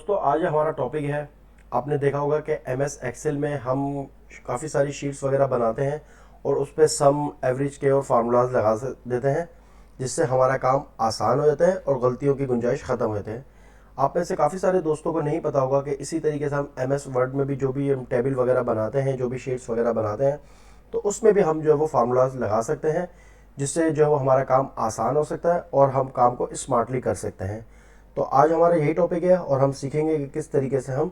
दोस्तों आज हमारा टॉपिक है। आपने देखा होगा कि एमएस एक्सेल में हम काफ़ी सारी शीट्स वगैरह बनाते हैं और उस पर सम, एवरेज के और फार्मूलाज लगा देते हैं, जिससे हमारा काम आसान हो जाता है और गलतियों की गुंजाइश ख़त्म हो जाती है। आप में से काफ़ी सारे दोस्तों को नहीं पता होगा कि इसी तरीके से हम एमएस वर्ड में भी जो भी हम टेबल वगैरह बनाते हैं, जो भी शीट्स वगैरह बनाते हैं, तो उसमें भी हम जो है वो फार्मूलाज लगा सकते हैं, जिससे जो है वो हमारा काम आसान हो सकता है और हम काम को स्मार्टली कर सकते हैं। तो आज हमारा यही टॉपिक है और हम सीखेंगे कि किस तरीके से हम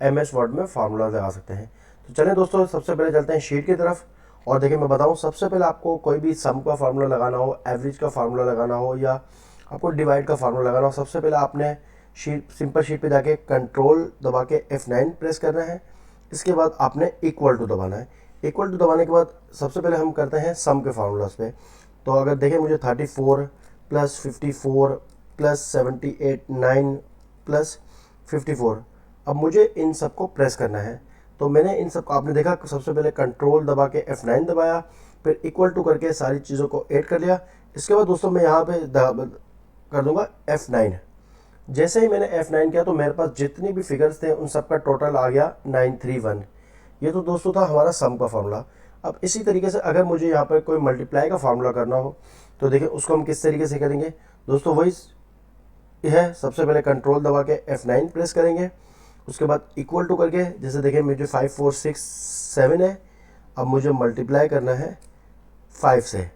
एमएस वर्ड में फार्मूला लगा सकते हैं। तो चलें दोस्तों, सबसे पहले चलते हैं शीट की तरफ। और देखिए मैं बताऊं, सबसे पहले आपको कोई भी सम का फार्मूला लगाना हो, एवरेज का फार्मूला लगाना हो या आपको डिवाइड का फार्मूला लगाना हो, सबसे पहले आपने सिंपल शीट पे जाके कंट्रोल दबा के F9 प्रेस करना है। इसके बाद आपने इक्वल टू दबाना है। इक्वल टू दबाने के बाद सबसे पहले हम करते हैं सम के फार्मूलाज पे। तो अगर देखें, मुझे 34 प्लस 54 प्लस 78 9 प्लस 54, अब मुझे इन सबको प्रेस करना है। तो मैंने इन सबको, आपने देखा, सबसे पहले कंट्रोल दबा के F9 दबाया, फिर इक्वल टू करके सारी चीज़ों को ऐड कर लिया। इसके बाद दोस्तों मैं यहाँ पे कर दूंगा F9। जैसे ही मैंने F9 किया तो मेरे पास जितनी भी फिगर्स थे उन सबका टोटल आ गया 931। ये तो दोस्तों था हमारा सम का फार्मूला। अब इसी तरीके से अगर मुझे यहाँ पर कोई मल्टीप्लाई का फार्मूला करना हो तो देखिए उसको हम किस तरीके से करेंगे दोस्तों। वही है, सबसे पहले कंट्रोल दबा के F9 प्रेस करेंगे, उसके बाद इक्वल टू करके, जैसे देखें मुझे 5 4 6 7 है, अब मुझे मल्टीप्लाई करना है 5 से।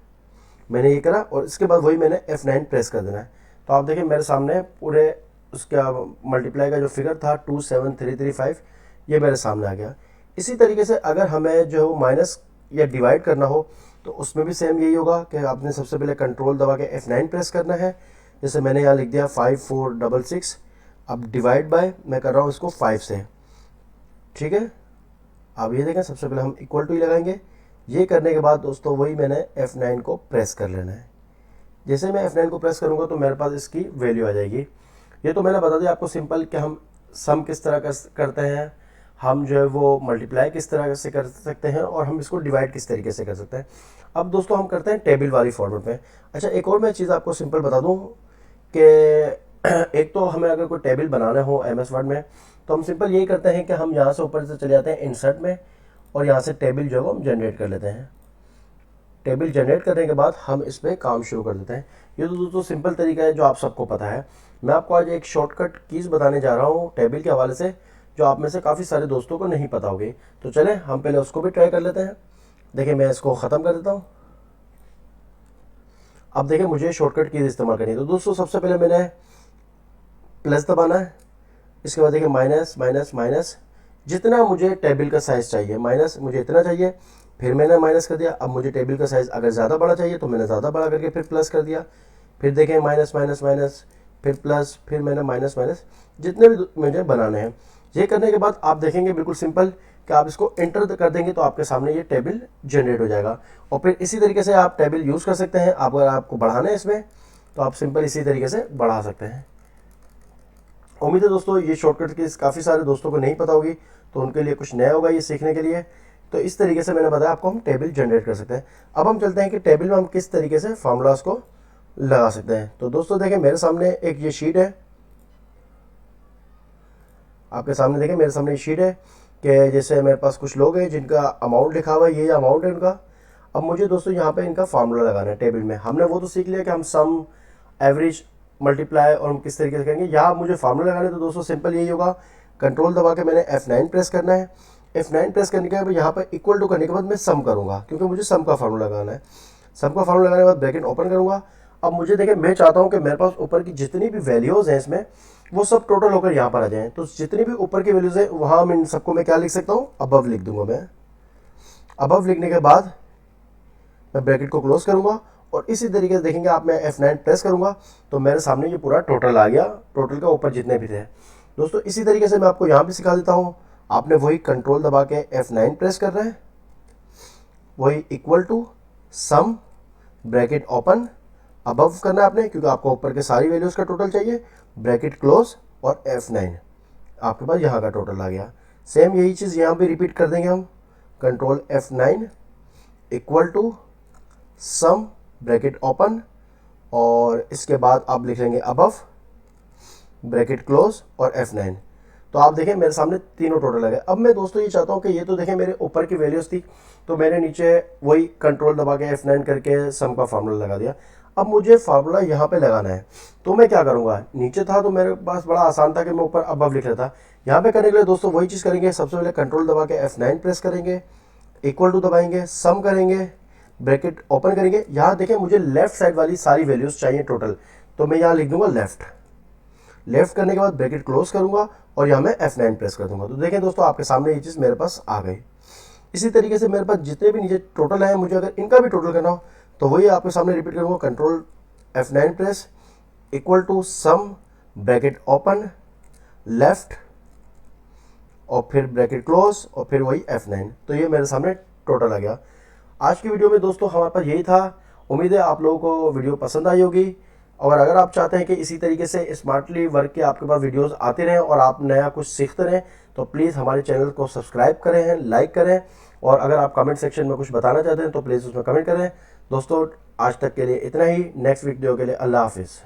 मैंने ये करा और इसके बाद वही मैंने F9 प्रेस कर देना है। तो आप देखें मेरे सामने पूरे उसका मल्टीप्लाई का जो फिगर था 27335, ये मेरे सामने आ गया। इसी तरीके से अगर हमें जो माइनस या डिवाइड करना हो तो उसमें भी सेम यही होगा कि आपने सबसे पहले कंट्रोल दबा के F9 प्रेस करना है। जैसे मैंने यहाँ लिख दिया 5466, अब डिवाइड बाय मैं कर रहा हूँ इसको 5 से। ठीक है, अब ये देखें, सबसे पहले हम इक्वल टू ही लगाएंगे। ये करने के बाद दोस्तों वही मैंने F9 को प्रेस कर लेना है। जैसे मैं F9 को प्रेस करूँगा तो मेरे पास इसकी वैल्यू आ जाएगी। ये तो मैंने बता दिया आपको सिंपल कि हम सम किस तरह करते हैं, हम जो है वो मल्टीप्लाई किस तरह से कर सकते हैं और हम इसको डिवाइड किस तरीके से कर सकते हैं। अब दोस्तों हम करते हैं टेबल वाली फॉर्मेट में। अच्छा, एक और मैं चीज़ आपको सिंपल बता दूं कि एक तो हमें अगर कोई टेबल बनाना हो एमएस वर्ड में तो हम सिंपल यही करते हैं कि हम यहाँ से ऊपर से चले जाते हैं इंसर्ट में और यहाँ से टेबल जो है वो हम जनरेट कर लेते हैं। टेबल जनरेट करने के बाद हम इस पर काम शुरू कर देते हैं। ये तो दोस्तों सिंपल तरीका है जो आप सबको पता है। मैं आपको आज एक शॉर्टकट कीज़ बताने जा रहा हूँ टेबल के हवाले से, जो आप में से काफ़ी सारे दोस्तों को नहीं पता होगी। तो चलें हम पहले उसको भी ट्राई कर लेते हैं। देखिए मैं इसको ख़त्म कर देता हूँ। अब देखिए मुझे शॉर्टकट कीज़ इस्तेमाल करनी है। तो दोस्तों सबसे पहले मैंने प्लस दबाना है। इसके बाद देखिए माइनस माइनस माइनस, जितना मुझे टेबल का साइज़ चाहिए, माइनस मुझे इतना चाहिए, फिर मैंने माइनस कर दिया। अब मुझे टेबल का साइज़ अगर ज़्यादा बड़ा चाहिए तो मैंने ज़्यादा बड़ा करके फिर प्लस कर दिया। फिर देखें माइनस माइनस माइनस, फिर प्लस, फिर मैंने माइनस माइनस, जितने भी मुझे बनाने हैं। ये करने के बाद आप देखेंगे बिल्कुल सिंपल कि आप इसको एंटर कर देंगे तो आपके सामने ये टेबल जनरेट हो जाएगा। और फिर इसी तरीके से आप टेबल यूज़ कर सकते हैं। अगर आपको बढ़ाना है इसमें तो आप सिंपल इसी तरीके से बढ़ा सकते हैं। उम्मीद है दोस्तों ये शॉर्टकट की काफ़ी सारे दोस्तों को नहीं पता होगी, तो उनके लिए कुछ नया होगा ये सीखने के लिए। तो इस तरीके से मैंने बताया आपको हम टेबल जनरेट कर सकते हैं। अब हम चलते हैं कि टेबल में हम किस तरीके से फार्मूलाज को लगा सकते हैं। तो दोस्तों देखें मेरे सामने एक ये शीट है, आपके सामने देखें मेरे सामने शीट है कि जैसे मेरे पास कुछ लोग हैं जिनका अमाउंट लिखा हुआ है, ये अमाउंट है उनका। अब मुझे दोस्तों यहाँ पे इनका फार्मूला लगाना है टेबल में। हमने वो तो सीख लिया कि हम सम, एवरेज, मल्टीप्लाई और हम किस तरीके से करेंगे। यहाँ मुझे फार्मूला लगाना है तो दोस्तों सिंपल यही होगा, कंट्रोल दबा के मैंने F9 प्रेस करना है। F9 प्रेस करने के बाद यहाँ पर इक्वल टू करने के बाद मैं सम करूँगा, क्योंकि मुझे सम का फार्मूला लगाना है। सम का फार्मूला लगाने के बाद ब्रैकेट ओपन करूँगा। अब मुझे देखें, मैं चाहता हूँ कि मेरे पास ऊपर की जितनी भी वैल्यूज़ हैं इसमें वो सब टोटल होकर यहाँ पर आ जाएँ। तो जितनी भी ऊपर की वैल्यूज़ है वहाँ मैं इन सबको मैं क्या लिख सकता हूँ, अबव लिख दूंगा मैं। अबव लिखने के बाद मैं ब्रैकेट को क्लोज करूँगा और इसी तरीके से देखेंगे आप, मैं F9 प्रेस करूँगा तो मेरे सामने ये पूरा टोटल आ गया, टोटल का ऊपर जितने भी थे। दोस्तों इसी तरीके से मैं आपको यहाँ भी सिखा देता हूँ। आपने वही कंट्रोल दबा के F9 प्रेस कर रहे हैं, वही equal to sum, bracket open, above करना है आपने क्योंकि आपको ऊपर के सारी वैल्यूज़ का टोटल चाहिए, ब्रैकेट क्लोज और F9, आपके पास यहाँ का टोटल आ गया। सेम यही चीज़ यहाँ भी रिपीट कर देंगे हम, control F9 equal to sum, bracket open और इसके बाद आप लिख लेंगे अबव, ब्रैकेट क्लोज और F9। तो आप देखें मेरे सामने तीनों टोटल आ गए। अब मैं दोस्तों ये चाहता हूँ कि ये तो देखें मेरे ऊपर की वैल्यूज़ थी, तो मैंने नीचे वही कंट्रोल दबा के F9 करके सम का फार्मूला लगा दिया। अब मुझे फार्मूला यहाँ पे लगाना है, तो मैं क्या करूँगा, नीचे था तो मेरे पास बड़ा आसान था कि मैं ऊपर अबव लिख लेता। यहाँ पे करने के लिए दोस्तों वही चीज़ करेंगे, सबसे पहले कंट्रोल दबा के F9 प्रेस करेंगे, इक्वल टू दबाएंगे, सम करेंगे, ब्रैकेट ओपन करेंगे। यहाँ देखें मुझे लेफ्ट साइड वाली सारी वैल्यूज़ चाहिए टोटल, तो मैं यहाँ लिख दूंगा लेफ्ट करने के बाद ब्रैकेट क्लोज करूंगा और यहाँ मैं F9 प्रेस कर दूंगा। तो देखें दोस्तों आपके सामने ये चीज़ मेरे पास आ गई। इसी तरीके से मेरे पास जितने भी नीचे टोटल है, मुझे अगर इनका भी टोटल करना हो तो वही आपके सामने रिपीट करूंगा, control F9 press, equal to sum, bracket open, left और फिर ब्रैकेट क्लोज और फिर वही F9। तो ये मेरे सामने टोटल आ गया। आज की वीडियो में दोस्तों हमारे पास यही था। उम्मीद है आप लोगों को वीडियो पसंद आई होगी, और अगर आप चाहते हैं कि इसी तरीके से स्मार्टली वर्क के आपके पास वीडियोस आते रहें और आप नया कुछ सीखते रहें, तो प्लीज़ हमारे चैनल को सब्सक्राइब करें, लाइक करें, और अगर आप कमेंट सेक्शन में कुछ बताना चाहते हैं तो प्लीज़ उसमें कमेंट करें। दोस्तों आज तक के लिए इतना ही। नेक्स्ट वीडियो के लिए अल्लाह हाफिज़।